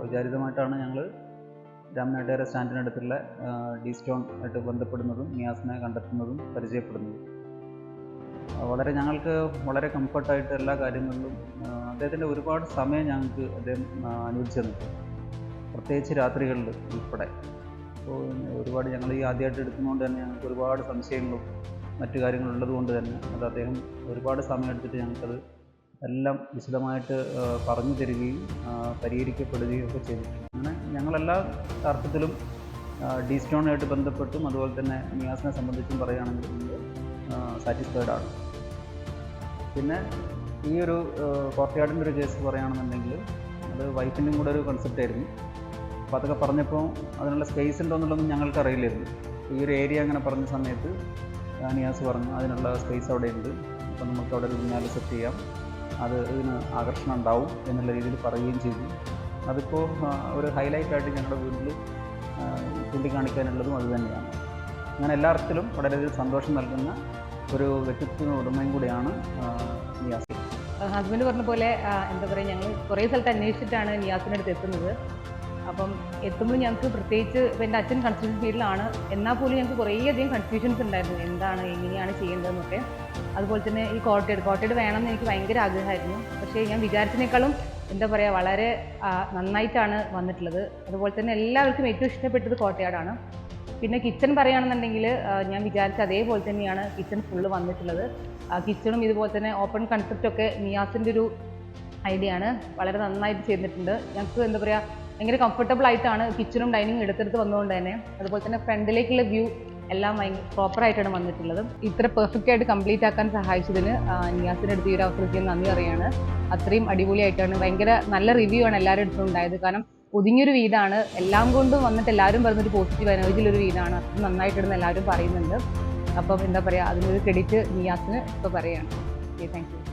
അവിചാരിതമായിട്ടാണ് ഞങ്ങൾ Ramanattukara സ്റ്റാൻഡിനടുത്തുള്ള D stone ആയിട്ട് ബന്ധപ്പെടുന്നതും നിയാസിനെ കണ്ടെത്തുന്നതും പരിചയപ്പെടുന്നതും. വളരെ ഞങ്ങൾക്ക് വളരെ കംഫർട്ടായിട്ട് എല്ലാ കാര്യങ്ങളിലും അദ്ദേഹത്തിൻ്റെ ഒരുപാട് സമയം ഞങ്ങൾക്ക് അദ്ദേഹം അനുവദിച്ചു തന്നിട്ടുണ്ട്, പ്രത്യേകിച്ച് രാത്രികളിൽ ഉൾപ്പെടെ. അപ്പോൾ ഒരുപാട് ഞങ്ങൾ ഈ ആദ്യമായിട്ട് എടുക്കുന്നതുകൊണ്ട് തന്നെ ഞങ്ങൾക്ക് ഒരുപാട് സംശയങ്ങളും മറ്റു കാര്യങ്ങളുള്ളത് കൊണ്ട് തന്നെ അത് അദ്ദേഹം ഒരുപാട് സമയം എടുത്തിട്ട് ഞങ്ങൾക്കത് എല്ലാം വിശദമായിട്ട് പറഞ്ഞു തരികയും പരിഹരിക്കപ്പെടുകയും ഒക്കെ ചെയ്തിട്ടുണ്ട്. അങ്ങനെ ഞങ്ങളെല്ലാ അർത്ഥത്തിലും ഡി സ്റ്റോണുമായിട്ട് ബന്ധപ്പെട്ടും അതുപോലെ തന്നെ നിയാസിനെ സംബന്ധിച്ചും പറയുകയാണെങ്കിൽ നമ്മൾ സാറ്റിസ്ഫൈഡ് ആണ്. പിന്നെ ഈ ഒരു കോർട്ട്യാർഡിൻ്റെ ഒരു കേസ് പറയുകയാണെന്നുണ്ടെങ്കിൽ അത് വൈഫിൻ്റെയും കൂടെ ഒരു കൺസെപ്റ്റ് ആയിരുന്നു. അപ്പോൾ അതൊക്കെ പറഞ്ഞപ്പോൾ അതിനുള്ള സ്പേസ് ഉണ്ടോ എന്നുള്ളതൊന്നും ഞങ്ങൾക്ക് അറിയില്ലായിരുന്നു. ഈ ഒരു ഏരിയ അങ്ങനെ പറഞ്ഞ സമയത്ത് നിയാസ് പറഞ്ഞു അതിനുള്ള സ്പേസ് അവിടെ ഉണ്ട്, അപ്പോൾ നമുക്ക് അവിടെ ഒരു ഊഞ്ഞാല് സെറ്റ് ചെയ്യാം, അത് ഇതിന് ആകർഷണം ഉണ്ടാവും എന്നുള്ള രീതിയിൽ പറയുകയും ചെയ്തു. അതിപ്പോൾ ഒരു ഹൈലൈറ്റായിട്ട് ഞങ്ങളുടെ വീട്ടിൽ ചൂണ്ടിക്കാണിക്കാനുള്ളതും അത് തന്നെയാണ്. അങ്ങനെ എല്ലാ അർത്ഥത്തിലും വളരെയധികം സന്തോഷം നൽകുന്ന ഒരു വ്യക്തിത്വ ഉടമയും കൂടിയാണ് നിയാസ്. ഹസ്ബൻഡ് പറഞ്ഞ പോലെ എന്താ പറയുക, ഞങ്ങൾ കുറേ സ്ഥലത്ത് അന്വേഷിച്ചിട്ടാണ് നിയാസിനടുത്ത് എത്തുന്നത്. അപ്പം എത്തുമ്പോൾ ഞങ്ങൾക്ക് പ്രത്യേകിച്ച് ഇപ്പോൾ എൻ്റെ അച്ഛൻ കൺസ്ട്രക്ഷൻ ഫീൽഡിലാണ്, എന്നാൽ പോലും ഞങ്ങൾക്ക് കുറേയധികം കൺഫ്യൂഷൻസ് ഉണ്ടായിരുന്നു, എന്താണ് എങ്ങനെയാണ് ചെയ്യേണ്ടതെന്നൊക്കെ. അതുപോലെ തന്നെ ഈ കോട്ടേഡ് വേണമെന്ന് എനിക്ക് ഭയങ്കര ആഗ്രഹമായിരുന്നു. പക്ഷേ ഞാൻ വിചാരിച്ചതിനേക്കാളും എന്താ പറയുക വളരെ നന്നായിട്ടാണ് വന്നിട്ടുള്ളത്. അതുപോലെ തന്നെ എല്ലാവർക്കും ഏറ്റവും ഇഷ്ടപ്പെട്ടത് കോട്ടയാടാണ്. പിന്നെ കിച്ചൺ പറയുകയാണെന്നുണ്ടെങ്കിൽ ഞാൻ വിചാരിച്ച അതേപോലെ തന്നെയാണ് കിച്ചൺ ഫുള്ള് വന്നിട്ടുള്ളത്. കിച്ചണും ഇതുപോലെ തന്നെ ഓപ്പൺ കൺസെപ്റ്റൊക്കെ നിയാസിൻ്റെ ഒരു ഐഡിയ ആണ്, വളരെ നന്നായിട്ട് ചെയ്തിട്ടുണ്ട്. ഞങ്ങൾക്ക് എന്താ പറയുക ഭയങ്കര കംഫർട്ടബിൾ ആയിട്ടാണ് കിച്ചണും ഡൈനിങ്ങും എടുത്തെടുത്ത് വന്നതുകൊണ്ട് തന്നെ. അതുപോലെ തന്നെ ഫ്രണ്ടിലേക്കുള്ള വ്യൂ എല്ലാം പ്രോപ്പറായിട്ടാണ് വന്നിട്ടുള്ളത്. ഇത്ര പെർഫെക്റ്റ് ആയിട്ട് കംപ്ലീറ്റ് ആക്കാൻ സഹായിച്ചതിന് നിയാസിൻ്റെ അടുത്ത് ഈ ഒരു അവസരത്തിൽ നന്ദി അറിയാണ്. അത്രയും അടിപൊളിയായിട്ടാണ്, ഭയങ്കര നല്ല റിവ്യൂ ആണ് എല്ലാവരുടെ അടുത്തും ഉണ്ടായത്. കാരണം ഒതുങ്ങിയൊരു വീടാണ്, എല്ലാം കൊണ്ടും വന്നിട്ട് എല്ലാവരും പറഞ്ഞൊരു പോസിറ്റീവ് എനർജിയിലൊരു വീടാണ്, അത്ര നന്നായിട്ടിടുന്ന് എല്ലാവരും പറയുന്നുണ്ട്. അപ്പം എന്താ പറയുക, അതിനൊരു ക്രെഡിറ്റ് നിയാസിന് ഇപ്പോൾ പറയുകയാണ്. Thank you.